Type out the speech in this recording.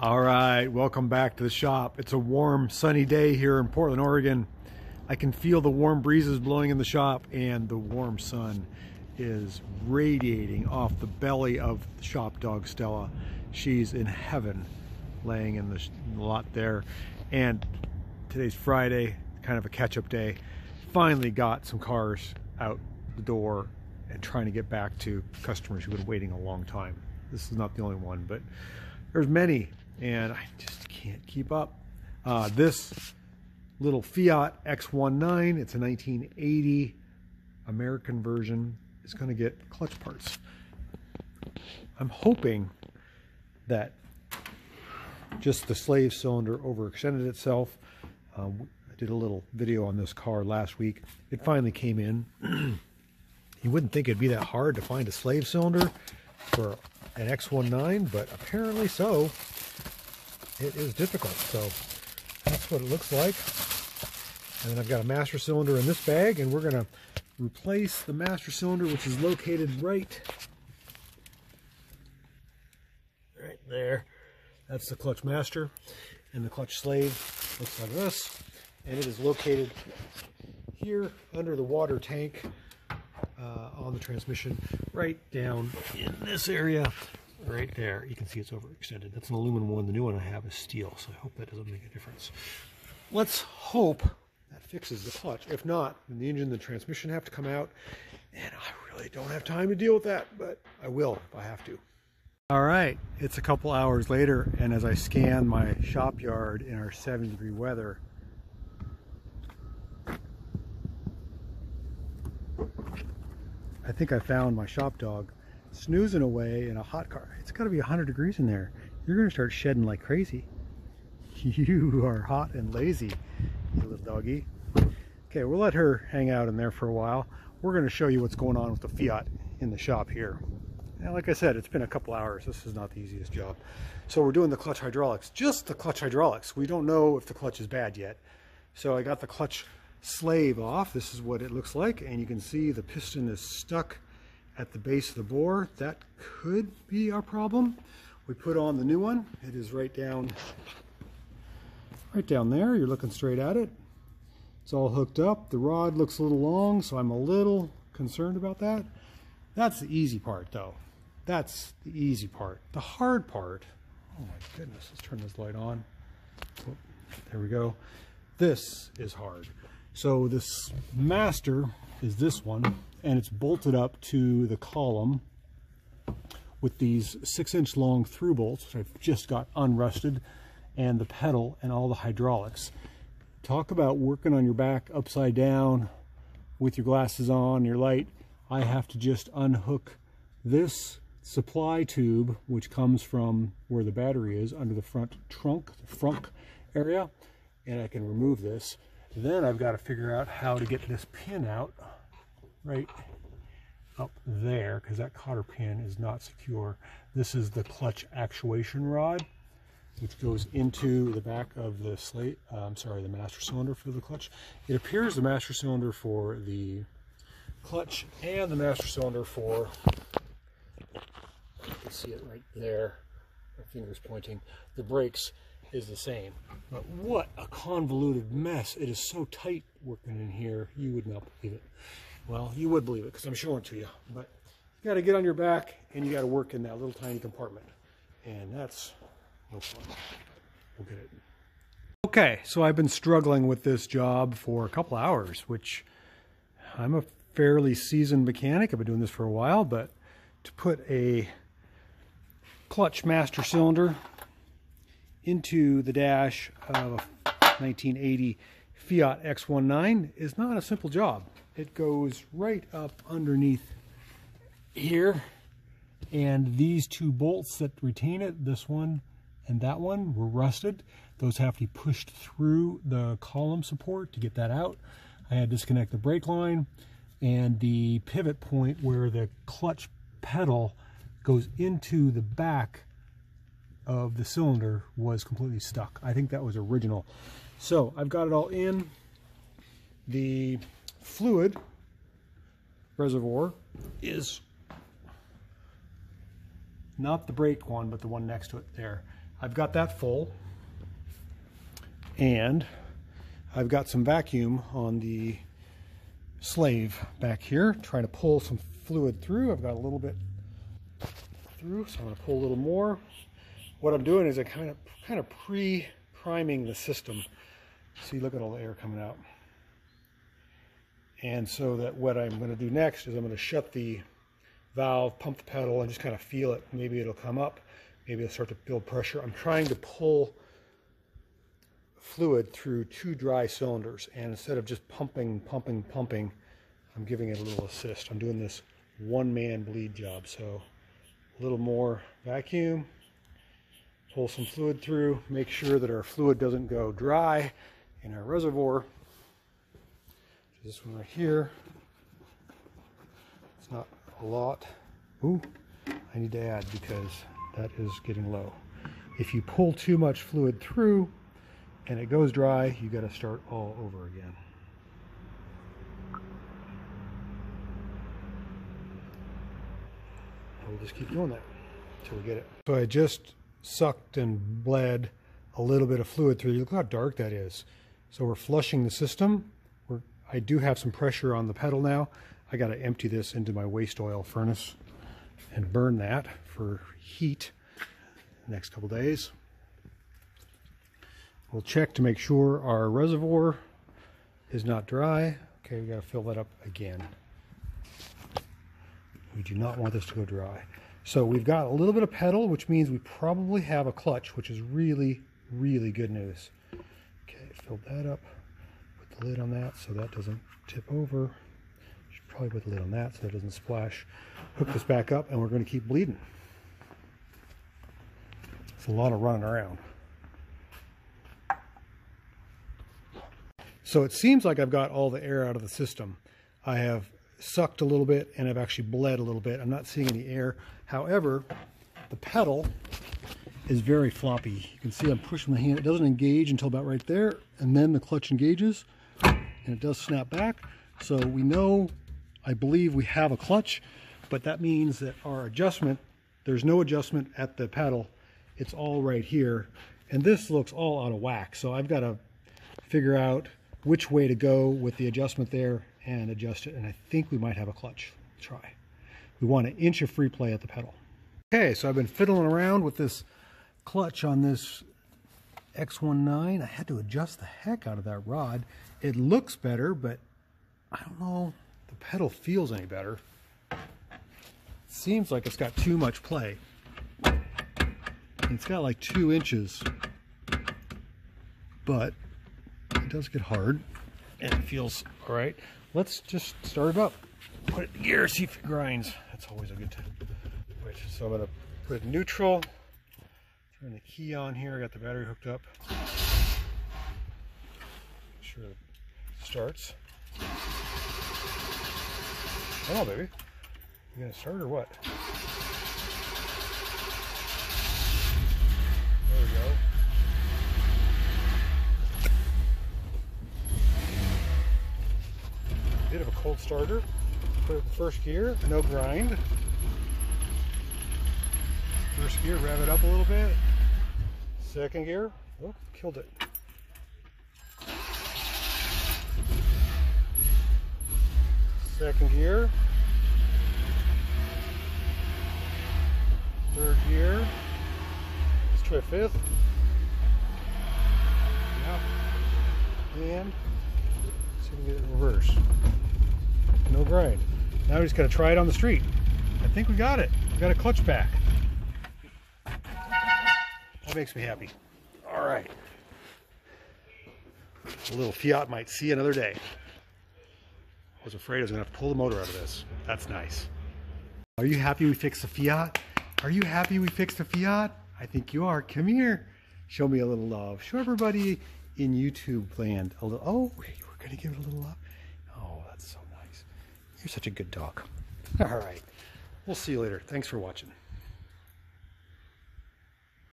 All right, welcome back to the shop. It's a warm, sunny day here in Portland, Oregon. I can feel the warm breezes blowing in the shop, and the warm sun is radiating off the belly of the shop dog, Stella. She's in heaven, laying in the lot there. And today's Friday, kind of a catch-up day. Finally got some cars out the door and trying to get back to customers who've been waiting a long time. This is not the only one, but there's many, and I just can't keep up. This little Fiat X19, it's a 1980 American version, is going to get clutch parts. I'm hoping that just the slave cylinder overextended itself. I did a little video on this car last week. It finally came in. You wouldn't think it'd be that hard to find a slave cylinder for an X19, but apparently so. It is difficult. So that's what it looks like. And then I've got a master cylinder in this bag, and we're going to replace the master cylinder, which is located right there. That's the clutch master, and the clutch slave looks like this, and it is located here under the water tank on the transmission, right down in this area right there. You can see it's overextended. That's an aluminum one. The new one I have is steel, so I hope that doesn't make a difference. Let's hope that fixes the clutch. If not, then the engine and the transmission have to come out, and I really don't have time to deal with that, but I will if I have to. All right, it's a couple hours later, and as I scan my shop yard in our 70-degree weather, I think I found my shop dog snoozing away in a hot car. It's got to be 100 degrees in there. You're going to start shedding like crazy. You are hot and lazy, you little doggy. Okay, we'll let her hang out in there for a while. We're going to show you what's going on with the Fiat in the shop here. And like I said, it's been a couple hours. This is not the easiest job. So we're doing the clutch hydraulics, just the clutch hydraulics. We don't know if the clutch is bad yet. So I got the clutch slave off. This is what it looks like, and you can see the piston is stuck at the base of the bore. That could be our problem. We put on the new one. It is right down there. You're looking straight at it. It's all hooked up. The rod looks a little long, so I'm a little concerned about that. That's the easy part, though. That's the easy part. The hard part, oh my goodness, let's turn this light on. Oh, there we go. This is hard. So this master is this one, and it's bolted up to the column with these 6-inch long through bolts, which I've just got unrusted, and the pedal and all the hydraulics. Talk about working on your back upside down with your glasses on, your light. I have to just unhook this supply tube, which comes from where the battery is, under the front trunk, the frunk area, and I can remove this. Then I've got to figure out how to get this pin out right up there, because that cotter pin is not secure. This is the clutch actuation rod, which goes into the back of the the master cylinder for the clutch. It appears the master cylinder for the clutch and the master cylinder for, you can see it right there, my finger's pointing, the brakes is the same. But what a convoluted mess. It is so tight working in here, you would not believe it. Well, you would believe it because I'm showing it to you, but you got to get on your back and you got to work in that little tiny compartment, and that's no fun. We'll get it. Okay, so I've been struggling with this job for a couple hours, which I'm a fairly seasoned mechanic. I've been doing this for a while, but to put a clutch master cylinder into the dash of a 1980 Fiat X19 is not a simple job. It goes right up underneath here, and these two bolts that retain it, this one and that one, were rusted. Those have to be pushed through the column support to get that out. I had to disconnect the brake line, and the pivot point where the clutch pedal goes into the back of the cylinder was completely stuck. I think that was original. So I've got it all in. The fluid reservoir is not the brake one, but the one next to it there. I've got that full, and I've got some vacuum on the slave back here, trying to pull some fluid through. I've got a little bit through, so I'm going to pull a little more. What I'm doing is I kind of pre-priming the system. See, look at all the air coming out. And so that what I'm going to do next is I'm going to shut the valve, pump the pedal, and just kind of feel it. Maybe it'll come up, maybe it'll start to build pressure. I'm trying to pull fluid through 2 dry cylinders, and instead of just pumping, I'm giving it a little assist. I'm doing this one-man bleed job. So a little more vacuum, pull some fluid through, make sure that our fluid doesn't go dry in our reservoir. This one right here, it's not a lot. Ooh, I need to add because that is getting low. If you pull too much fluid through and it goes dry, you got to start all over again. We'll just keep doing that until we get it. So I just sucked and bled a little bit of fluid through. Look how dark that is. So we're flushing the system. I do have some pressure on the pedal now. I got to empty this into my waste oil furnace and burn that for heat the next couple days. We'll check to make sure our reservoir is not dry. Okay, we got to fill that up again. We do not want this to go dry. So we've got a little bit of pedal, which means we probably have a clutch, which is really, really good news. Okay, filled that up. Put the lid on that so that doesn't tip over. Should probably put the lid on that so that it doesn't splash. Hook this back up, and we're going to keep bleeding. It's a lot of running around. So it seems like I've got all the air out of the system. I have sucked a little bit and I've actually bled a little bit. I'm not seeing any air. However, the pedal is very floppy. You can see I'm pushing the hand. It doesn't engage until about right there, and then the clutch engages and it does snap back. So we know, I believe we have a clutch, but that means that our adjustment, there's no adjustment at the pedal. It's all right here. And this looks all out of whack. So I've got to figure out which way to go with the adjustment there and adjust it. And I think we might have a clutch. Let's try. We want an inch of free play at the pedal. Okay, so I've been fiddling around with this clutch on this X19. I had to adjust the heck out of that rod. It looks better, but I don't know if the pedal feels any better. It seems like it's got too much play. It's got like 2 inches, but it does get hard and it feels all right. Let's just start it up. Put it in gear, see if it grinds. That's always a good time. Wait, so I'm gonna put it in neutral. Turn the key on here. I got the battery hooked up. Make sure it starts. Come on, baby. You gonna start or what? There we go. Bit of a cold starter. Put it in first gear, no grind. First gear, rev it up a little bit. Second gear, oh, killed it. Second gear. Third gear. Let's try fifth. Yeah. And see if we can get it in reverse. No grind. Now we just got to try it on the street. I think we got it. We got a clutch pack. That makes me happy. All right. A little Fiat might see another day. I was afraid I was going to have to pull the motor out of this. That's nice. Are you happy we fixed the Fiat? Are you happy we fixed the Fiat? I think you are. Come here. Show me a little love. Show everybody in YouTube land a little. Oh, we're going to give it a little love. Oh, that's so nice. You're such a good dog. All right. We'll see you later. Thanks for watching.